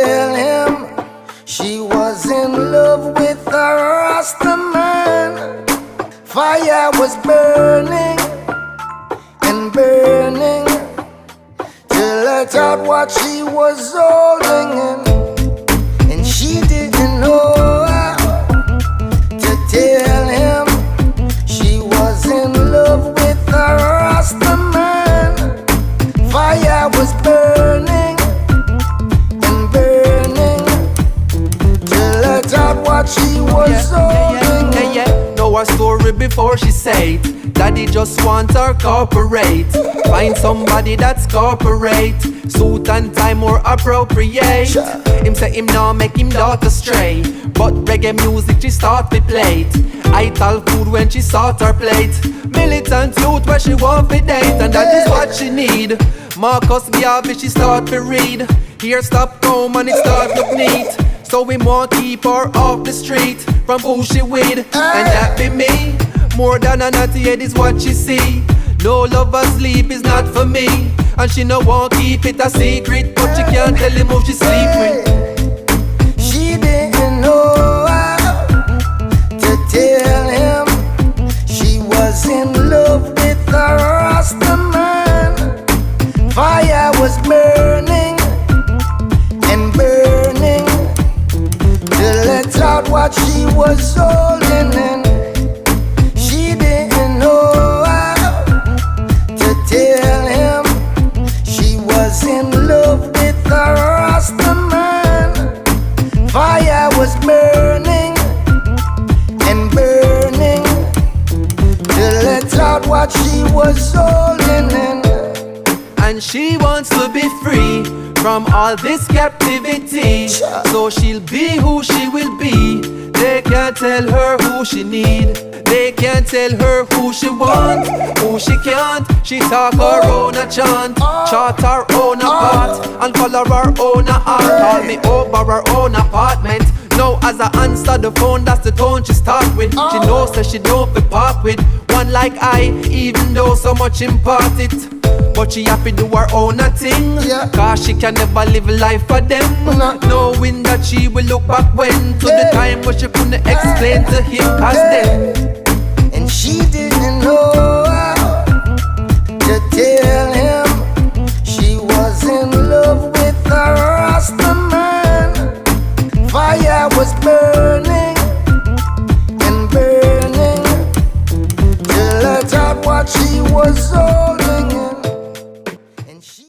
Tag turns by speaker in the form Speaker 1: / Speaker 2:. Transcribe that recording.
Speaker 1: tell him she was in love with a Rasta man. Fire was burning and burning till I thought what she was holding in, and she didn't know how to tell him she was in love with a Rasta man. Fire was burning and burning till I thought what she was holding in.
Speaker 2: Know her story before she say it. Daddy just want her corporate. Find somebody that's corporate. Suit and tie more appropriate. Him say him now make him daughter stray, but reggae music she start to play it. I tell food when she sort her plate. Militant youth where she want to date, and that is what she need. Marcus Garvey she start to read. Here stop home and it start look neat. So we won't keep her off the street from who she with, and that be me. More than a naughty head is what she see. No love or sleep is not for me, and she no won't keep it a secret, but she can't tell him who she sleep with.
Speaker 1: She didn't know how to tell him she was in love with a Rasta man. Fire was burning and burning till it out what she was holding in. She didn't know how to tell him she was in love with a Rasta man. Fire was burning and burning till it out what she was holding in.
Speaker 2: And she wants to be free from all this captivity, so she'll be who she will be. They can't tell her who she need. They can't tell her who she want, who she can't. She talk her own a chant, chart her own a path, and follow her own a heart. Call me over her own apartment. Now as I answer the phone, that's the tone she start with. She knows that she don't be part with one like I, even though so much impart it. But she happy do her own a thing, cause she can never live life for them, knowing that she will look back when to the time when she couldn't explain to him as them.
Speaker 1: And she didn't know how to tell him she was in love with a Rasta man. Fire was burning and burning till I thought what she was